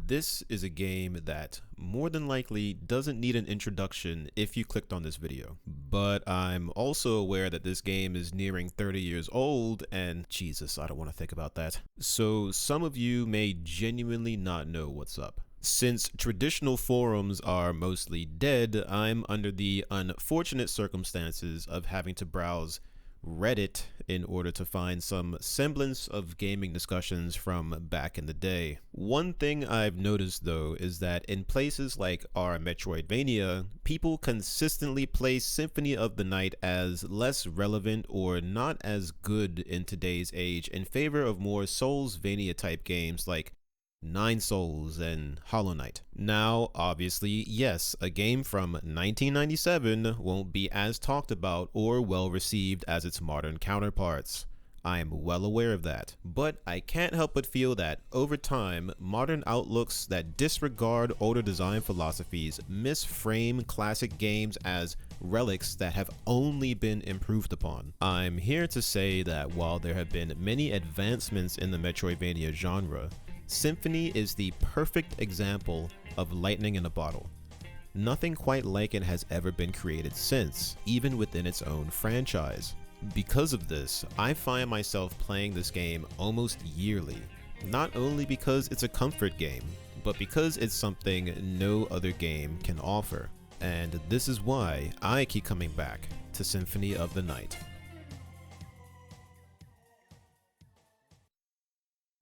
This is a game that more than likely doesn't need an introduction if you clicked on this video. But I'm also aware that this game is nearing 30 years old and Jesus, I don't want to think about that. So some of you may genuinely not know what's up. Since traditional forums are mostly dead, I'm under the unfortunate circumstances of having to browse Reddit in order to find some semblance of gaming discussions from back in the day. One thing I've noticed though is that in places like our Metroidvania, people consistently place Symphony of the Night as less relevant or not as good in today's age in favor of more Soulsvania type games like Nine Souls and Hollow Knight. Now, obviously, yes, a game from 1997 won't be as talked about or well received as its modern counterparts. I am well aware of that, but I can't help but feel that over time, modern outlooks that disregard older design philosophies misframe classic games as relics that have only been improved upon. I'm here to say that while there have been many advancements in the Metroidvania genre, Symphony is the perfect example of lightning in a bottle. Nothing quite like it has ever been created since, even within its own franchise. Because of this, I find myself playing this game almost yearly, not only because it's a comfort game, but because it's something no other game can offer. And this is why I keep coming back to Symphony of the Night.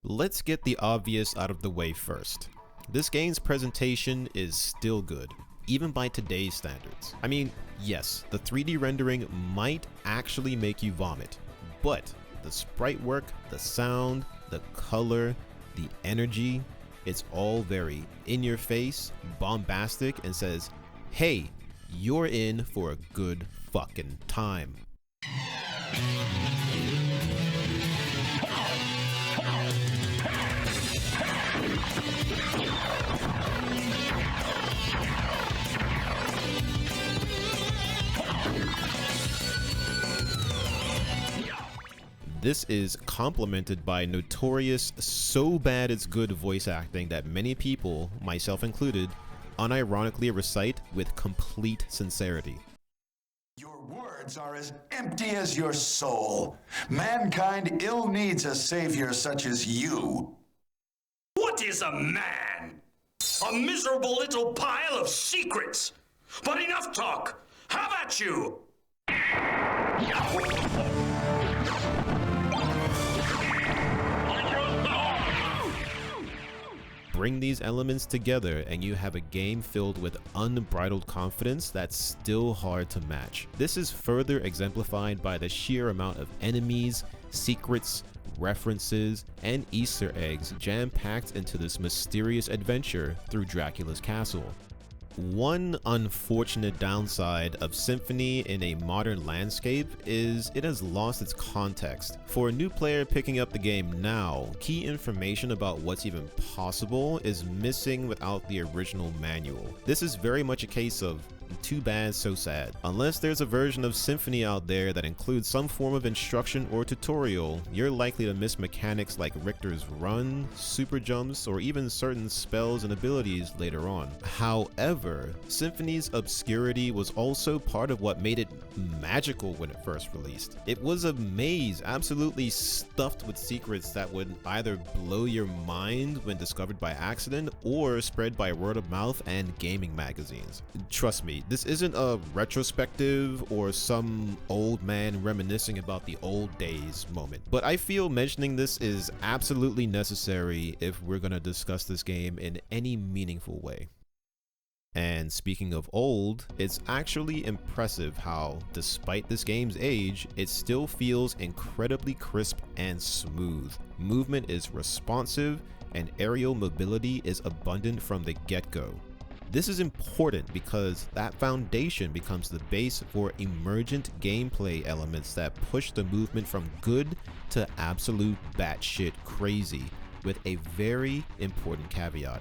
Let's get the obvious out of the way first. This game's presentation is still good, even by today's standards. I mean, yes, the 3D rendering might actually make you vomit, but the sprite work, the sound, the color, the energy, it's all very in your face, bombastic, and says, hey, you're in for a good fucking time. This is complemented by notorious so bad it's good voice acting that many people, myself included, unironically recite with complete sincerity. Your words are as empty as your soul. Mankind ill needs a savior such as you. What is a man? A miserable little pile of secrets. But enough talk. How about you? Bring these elements together and you have a game filled with unbridled confidence that's still hard to match. This is further exemplified by the sheer amount of enemies, secrets, references, and Easter eggs jam-packed into this mysterious adventure through Dracula's castle. One unfortunate downside of Symphony in a modern landscape is it has lost its context. For a new player picking up the game now, key information about what's even possible is missing without the original manual. This is very much a case of too bad, so sad. Unless there's a version of Symphony out there that includes some form of instruction or tutorial, you're likely to miss mechanics like Richter's run, super jumps, or even certain spells and abilities later on. However, Symphony's obscurity was also part of what made it magical when it first released. It was a maze absolutely stuffed with secrets that would either blow your mind when discovered by accident or spread by word of mouth and gaming magazines. Trust me, this isn't a retrospective or some old man reminiscing about the old days moment, but I feel mentioning this is absolutely necessary if we're going to discuss this game in any meaningful way. And speaking of old, it's actually impressive how, despite this game's age, it still feels incredibly crisp and smooth. Movement is responsive, and aerial mobility is abundant from the get-go. This is important because that foundation becomes the base for emergent gameplay elements that push the movement from good to absolute batshit crazy, with a very important caveat.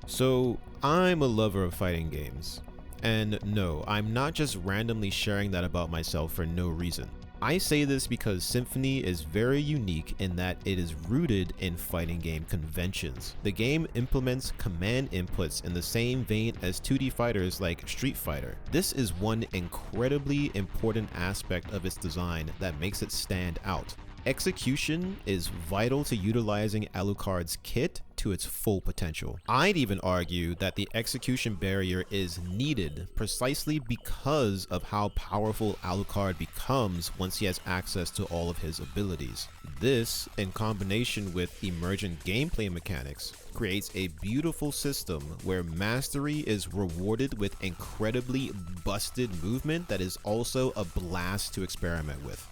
So, I'm a lover of fighting games. And no, I'm not just randomly sharing that about myself for no reason. I say this because Symphony is very unique in that it is rooted in fighting game conventions. The game implements command inputs in the same vein as 2D fighters like Street Fighter. This is one incredibly important aspect of its design that makes it stand out. Execution is vital to utilizing Alucard's kit to its full potential. I'd even argue that the execution barrier is needed precisely because of how powerful Alucard becomes once he has access to all of his abilities. This, in combination with emergent gameplay mechanics, creates a beautiful system where mastery is rewarded with incredibly busted movement that is also a blast to experiment with.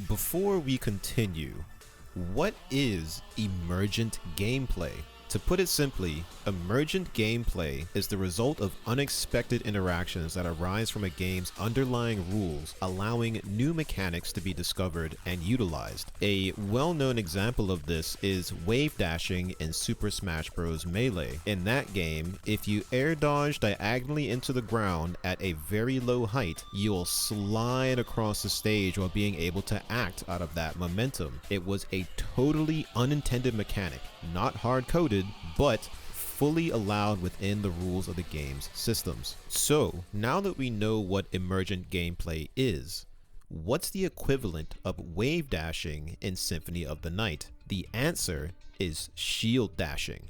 Before we continue, what is emergent gameplay? To put it simply, emergent gameplay is the result of unexpected interactions that arise from a game's underlying rules, allowing new mechanics to be discovered and utilized. A well-known example of this is wave dashing in Super Smash Bros. Melee. In that game, if you air dodge diagonally into the ground at a very low height, you'll slide across the stage while being able to act out of that momentum. It was a totally unintended mechanic, not hard-coded, but fully allowed within the rules of the game's systems. So, now that we know what emergent gameplay is, what's the equivalent of wave dashing in Symphony of the Night? The answer is shield dashing.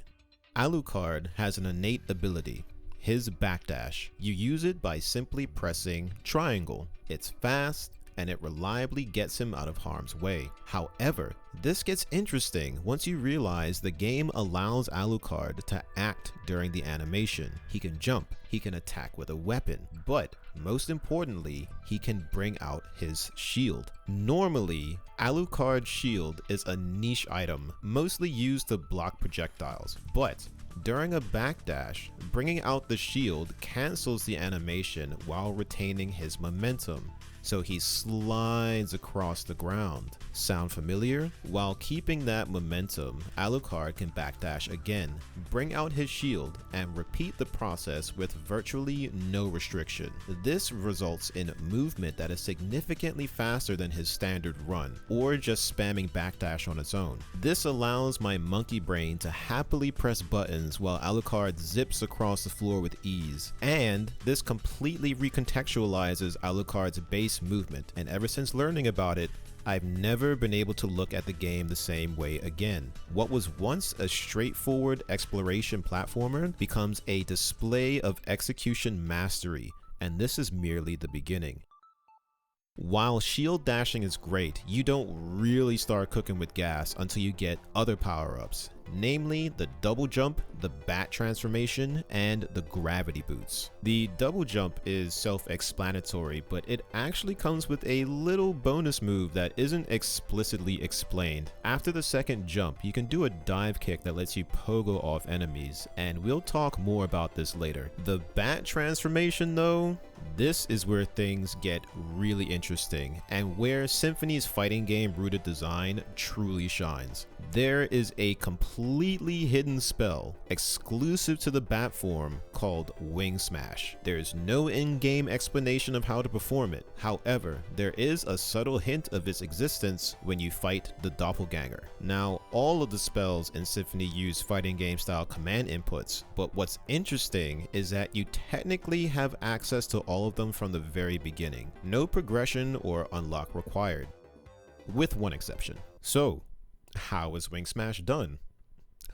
Alucard has an innate ability, his backdash. You use it by simply pressing triangle. It's fast, and it reliably gets him out of harm's way. However, this gets interesting once you realize the game allows Alucard to act during the animation. He can jump, he can attack with a weapon, but most importantly, he can bring out his shield. Normally, Alucard's shield is a niche item, mostly used to block projectiles, but during a backdash, bringing out the shield cancels the animation while retaining his momentum. So he slides across the ground. Sound familiar? While keeping that momentum, Alucard can backdash again, bring out his shield, and repeat the process with virtually no restriction. This results in movement that is significantly faster than his standard run, or just spamming backdash on its own. This allows my monkey brain to happily press buttons while Alucard zips across the floor with ease, and this completely recontextualizes Alucard's base movement, and ever since learning about it, I've never been able to look at the game the same way again. What was once a straightforward exploration platformer becomes a display of execution mastery, and this is merely the beginning. While shield dashing is great, you don't really start cooking with gas until you get other power-ups, namely the double jump, the bat transformation, and the gravity boots. The double jump is self-explanatory, but it actually comes with a little bonus move that isn't explicitly explained. After the second jump, you can do a dive kick that lets you pogo off enemies, and we'll talk more about this later. The bat transformation though, this is where things get really interesting, and where Symphony's fighting game rooted design truly shines. There is a completely hidden spell exclusive to the bat form called Wing Smash. There's no in-game explanation of how to perform it. However, there is a subtle hint of its existence when you fight the doppelganger. Now, all of the spells in Symphony use fighting game style command inputs, but what's interesting is that you technically have access to all of them from the very beginning. No progression or unlock required, with one exception. So, how is Wing Smash done?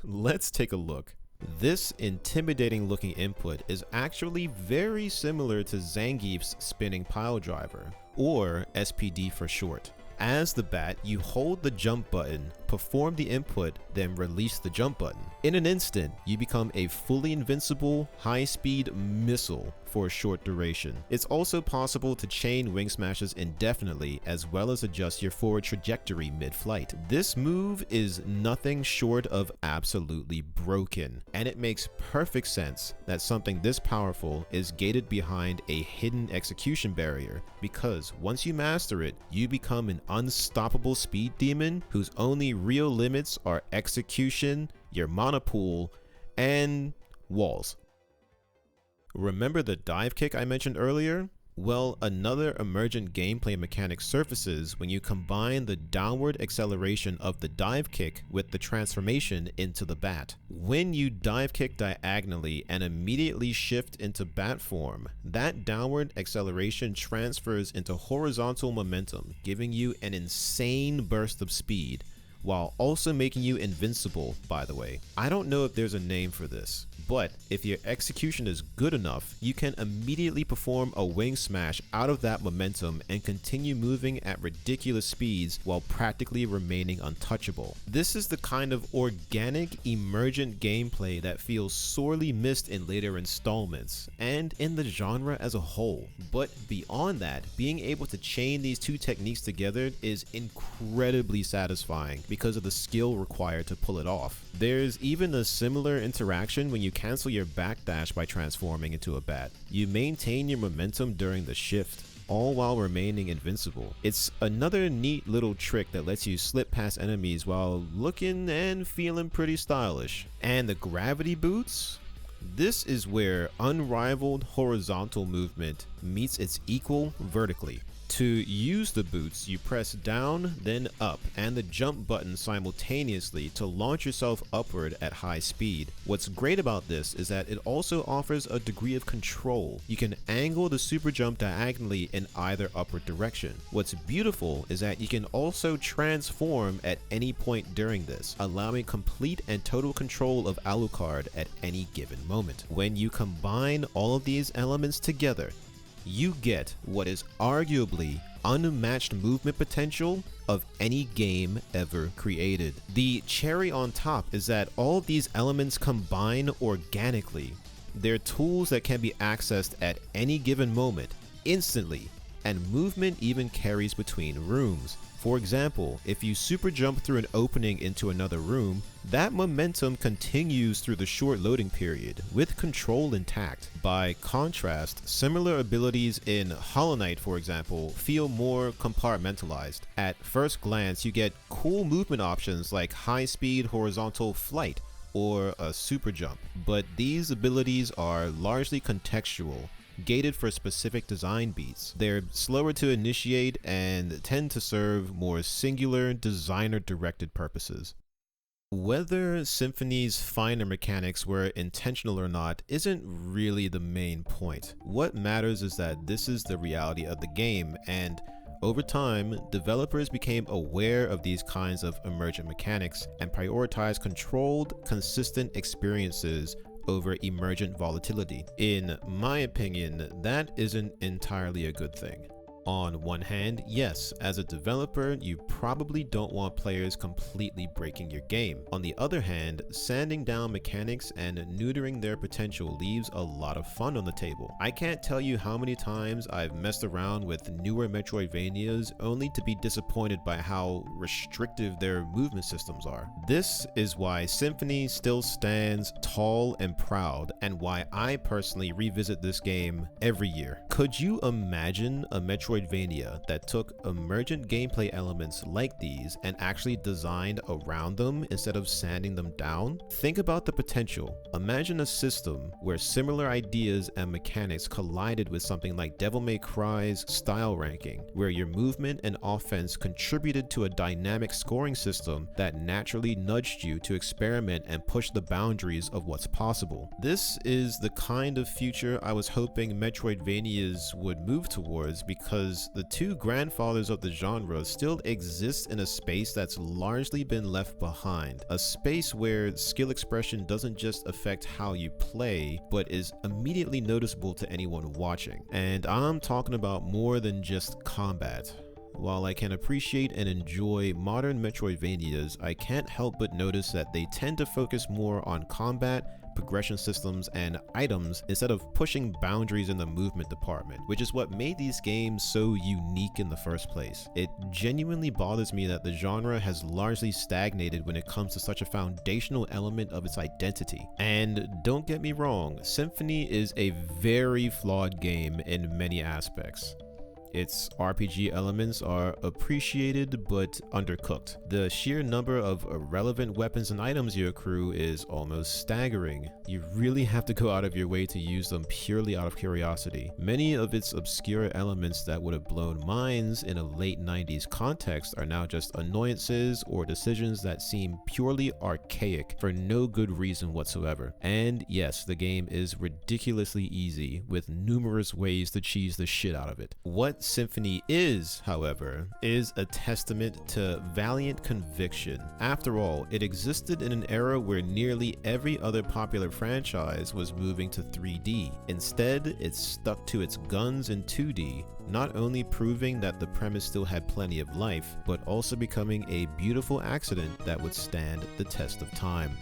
Let's take a look. This intimidating looking input is actually very similar to Zangief's spinning pile driver, or SPD for short. As the bat, you hold the jump button, perform the input, then release the jump button. In an instant, you become a fully invincible, high-speed missile for a short duration. It's also possible to chain wing smashes indefinitely, as well as adjust your forward trajectory mid-flight. This move is nothing short of absolutely broken, and it makes perfect sense that something this powerful is gated behind a hidden execution barrier, because once you master it, you become an unstoppable speed demon whose only real limits are execution, your mana pool, and walls. Remember the dive kick I mentioned earlier? Well, another emergent gameplay mechanic surfaces when you combine the downward acceleration of the dive kick with the transformation into the bat. When you dive kick diagonally and immediately shift into bat form, that downward acceleration transfers into horizontal momentum, giving you an insane burst of speed, while also making you invincible, by the way. I don't know if there's a name for this, but if your execution is good enough, you can immediately perform a wing smash out of that momentum and continue moving at ridiculous speeds while practically remaining untouchable. This is the kind of organic, emergent gameplay that feels sorely missed in later installments, and in the genre as a whole. But beyond that, being able to chain these two techniques together is incredibly satisfying because of the skill required to pull it off. There's even a similar interaction when you cancel your backdash by transforming into a bat. You maintain your momentum during the shift, all while remaining invincible. It's another neat little trick that lets you slip past enemies while looking and feeling pretty stylish. And the gravity boots? This is where unrivaled horizontal movement meets its equal vertically. To use the boots, you press down, then up, and the jump button simultaneously to launch yourself upward at high speed. What's great about this is that it also offers a degree of control. You can angle the super jump diagonally in either upward direction. What's beautiful is that you can also transform at any point during this, allowing complete and total control of Alucard at any given moment. When you combine all of these elements together, you get what is arguably unmatched movement potential of any game ever created. The cherry on top is that all of these elements combine organically. They're tools that can be accessed at any given moment, instantly, and movement even carries between rooms. For example, if you super jump through an opening into another room, that momentum continues through the short loading period, with control intact. By contrast, similar abilities in Hollow Knight, for example, feel more compartmentalized. At first glance, you get cool movement options like high-speed horizontal flight or a super jump, but these abilities are largely contextual, gated for specific design beats. They're slower to initiate and tend to serve more singular, designer-directed purposes. Whether Symphony's finer mechanics were intentional or not isn't really the main point. What matters is that this is the reality of the game, and over time, developers became aware of these kinds of emergent mechanics and prioritized controlled, consistent experiences over emergent volatility. In my opinion, that isn't entirely a good thing. On one hand, yes, as a developer, you probably don't want players completely breaking your game. On the other hand, sanding down mechanics and neutering their potential leaves a lot of fun on the table. I can't tell you how many times I've messed around with newer Metroidvanias only to be disappointed by how restrictive their movement systems are. This is why Symphony still stands tall and proud, and why I personally revisit this game every year. Could you imagine a Metroidvania that took emergent gameplay elements like these and actually designed around them instead of sanding them down? Think about the potential. Imagine a system where similar ideas and mechanics collided with something like Devil May Cry's style ranking, where your movement and offense contributed to a dynamic scoring system that naturally nudged you to experiment and push the boundaries of what's possible. This is the kind of future I was hoping Metroidvanias would move towards, because the two grandfathers of the genre still exist in a space that's largely been left behind. A space where skill expression doesn't just affect how you play, but is immediately noticeable to anyone watching. And I'm talking about more than just combat. While I can appreciate and enjoy modern Metroidvanias, I can't help but notice that they tend to focus more on combat, progression systems, and items instead of pushing boundaries in the movement department, which is what made these games so unique in the first place. It genuinely bothers me that the genre has largely stagnated when it comes to such a foundational element of its identity. And don't get me wrong, Symphony is a very flawed game in many aspects. Its RPG elements are appreciated but undercooked. The sheer number of irrelevant weapons and items you accrue is almost staggering. You really have to go out of your way to use them purely out of curiosity. Many of its obscure elements that would have blown minds in a late 90s context are now just annoyances or decisions that seem purely archaic for no good reason whatsoever. And yes, the game is ridiculously easy, with numerous ways to cheese the shit out of it. What Symphony is, however, is a testament to valiant conviction. After all, it existed in an era where nearly every other popular franchise was moving to 3D. Instead, it stuck to its guns in 2D, not only proving that the premise still had plenty of life, but also becoming a beautiful accident that would stand the test of time.